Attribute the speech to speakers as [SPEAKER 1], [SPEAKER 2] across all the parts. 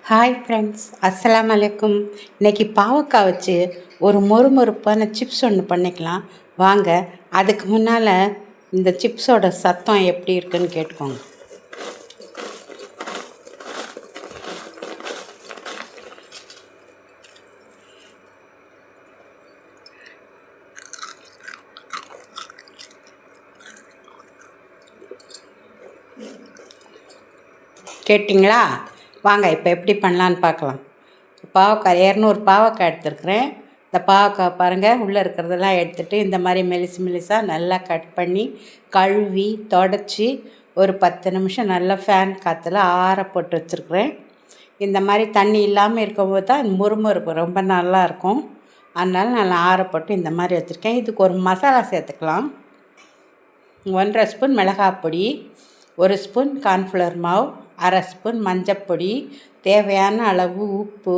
[SPEAKER 1] Hi friends, அஸ்ஸலாமு அலைக்கும். இன்றைக்கி பாவக்காய் வச்சு ஒரு மொறுமொறுப்பான சிப்ஸ் ஒன்று பண்ணிக்கலாம் வாங்க. அதுக்கு முன்னால் இந்த சிப்ஸோட சத்தம் எப்படி இருக்குன்னு கேட்டுக்கோங்க. கேட்டிங்களா? வாங்க இப்போ எப்படி பண்ணலான்னு பார்க்கலாம். பாவக்காய் 200 பாவக்காய் எடுத்துருக்குறேன். இந்த பாவக்காய் பாருங்கள், உள்ளே இருக்கிறதெல்லாம் எடுத்துகிட்டு இந்த மாதிரி மெலிசாக நல்லா கட் பண்ணி கழுவி தொடச்சி ஒரு 10 நிமிஷம் நல்லா ஃபேன் காற்றுல ஆற போட்டு வச்சுருக்குறேன். இந்த மாதிரி தண்ணி இல்லாமல் இருக்கும்போது தான் முறுமுறுப்பு ரொம்ப நல்லாயிருக்கும். அதனால் நல்லா ஆற போட்டு இந்த மாதிரி வச்சுருக்கேன். இதுக்கு ஒரு மசாலா சேர்த்துக்கலாம். 1.5 ஸ்பூன் மிளகாய் பொடி, 1 ஸ்பூன் கார்ன்ஃப்ளவர் மாவு, 1/2 ஸ்பூன் மஞ்சப்பொடி, தேவையான அளவு உப்பு,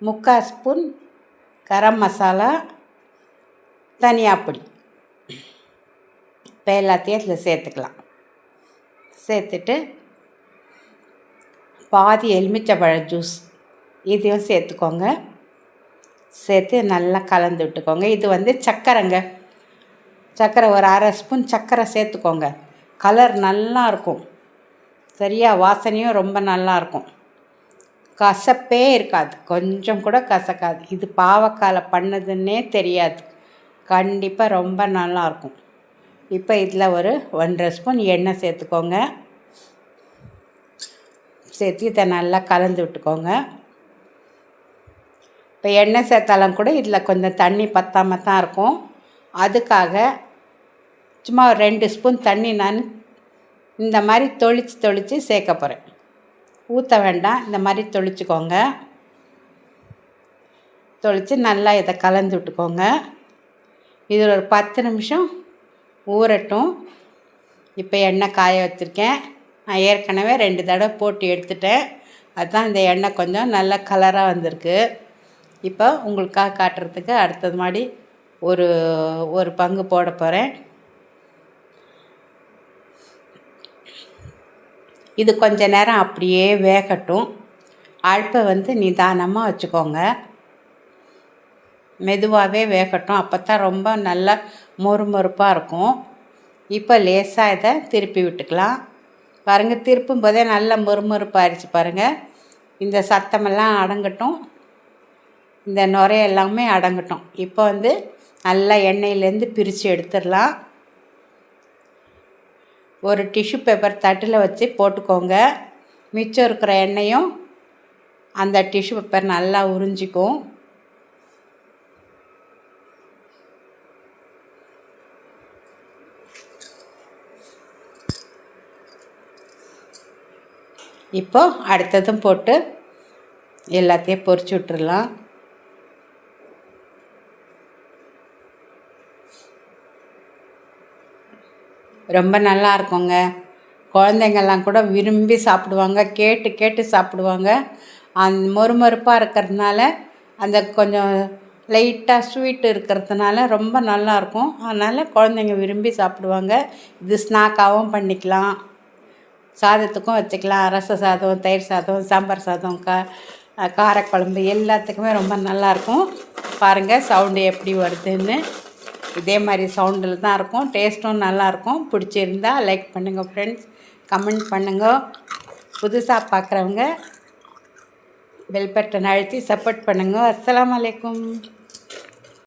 [SPEAKER 1] 3/4 ஸ்பூன் கரம் மசாலா, தனியாப்பொடி. இப்போ எல்லாத்தையும் இதில் சேர்த்துக்கலாம். சேர்த்துட்டு பாதி எலுமிச்சம்பழ ஜூஸ் இதையும் சேர்த்துக்கோங்க. சேர்த்து நல்லா கலந்து விட்டுக்கோங்க. இது சர்க்கரைங்க. சர்க்கரை ஒரு 1/2 ஸ்பூன் சர்க்கரை சேர்த்துக்கோங்க. கலர் நல்லாயிருக்கும். சரியா? வாசனையும் ரொம்ப நல்லாயிருக்கும். கசப்பே இருக்காது, கொஞ்சம் கூட கசக்காது. இது பாவக்காயில் பண்ணதுன்னே தெரியாது. கண்டிப்பாக ரொம்ப நல்லாயிருக்கும். இப்போ இதில் ஒரு 1.5 ஸ்பூன் எண்ணெய் சேர்த்துக்கோங்க. சேர்த்து இதை நல்லா கலந்து விட்டுக்கோங்க. இப்போ எண்ணெய் சேர்த்தாலும் கூட இதில் கொஞ்சம் தண்ணி பத்தாமல் தான் இருக்கும். அதுக்காக சும்மா ஒரு 2 ஸ்பூன் தண்ணி நான் இந்த மாதிரி தொளிச்சு சேர்க்க போகிறேன். ஊற்ற வேண்டாம், இந்த மாதிரி தொளிச்சுக்கோங்க. தொளித்து நல்லா இதை கலந்து விட்டுக்கோங்க. இது ஒரு 10 நிமிஷம் ஊறட்டும். இப்போ எண்ணெய் காய வச்சுருக்கேன். நான் ஏற்கனவே 2 தடவை போட்டு எடுத்துட்டேன். அதுதான் இந்த எண்ணெய் கொஞ்சம் நல்ல கலராக வந்திருக்கு. இப்போ உங்களுக்காக காட்டுறதுக்கு அடுத்தது மாதிரி ஒரு பங்கு போட போகிறேன். இது கொஞ்ச நேரம் அப்படியே வேகட்டும். அடுப்பை நிதானமாக வச்சுக்கோங்க. மெதுவாகவே வேகட்டும். அப்போ தான் ரொம்ப நல்லா மொறுமொறுப்பாக இருக்கும். இப்போ லேசாக இதை திருப்பி விட்டுக்கலாம். பாருங்கள், திருப்பும் போதே நல்லா மொறுமொறுப்பாகிடுச்சு பாருங்கள். இந்த சத்தமெல்லாம் அடங்கட்டும், இந்த நுரை எல்லாமே அடங்கட்டும். இப்போ நல்லா எண்ணெயிலேருந்து பிரித்து எடுத்துடலாம். ஒரு டிஷ்யூ பேப்பர் தட்டில் வச்சு போட்டுக்கோங்க. மிச்சம் இருக்கிற எண்ணெயும் அந்த டிஷ்யூ பேப்பர் நல்லா உறிஞ்சிக்கும். இப்போ அடுத்ததும் போட்டு எல்லாத்தையும் பொரிச்சு விட்டுறலாம். ரொம்ப நல்லா இருக்குங்க. குழந்தைங்கள்லாம் கூட விரும்பி சாப்பிடுவாங்க, கேட்டு சாப்பிடுவாங்க. மொறுமொறுப்பாக இருக்கிறதுனால அந்த கொஞ்சம் லைட்டாக ஸ்வீட் இருக்கிறதுனால ரொம்ப நல்லாயிருக்கும். அதனால் குழந்தைங்க விரும்பி சாப்பிடுவாங்க. இது ஸ்நாக்காகவும் பண்ணிக்கலாம், சாதத்துக்கும் வச்சுக்கலாம். ரச சாதம், தயிர் சாதம், சாம்பார் சாதம், காரக்குழம்பு எல்லாத்துக்குமே ரொம்ப நல்லாயிருக்கும். பாருங்கள் சவுண்டு எப்படி வருதுன்னு. இதே மாதிரி சவுண்டில் தான் இருக்கும். டேஸ்ட்டும் நல்லாயிருக்கும். பிடிச்சிருந்தா லைக் பண்ணுங்கள் ஃப்ரெண்ட்ஸ், கமெண்ட் பண்ணுங்கள். புதுசாக பார்க்குறவங்க பெல் பட்டன் அழுத்தி சப்போர்ட் பண்ணுங்கள். அஸ்ஸலாமு அலைக்கும்.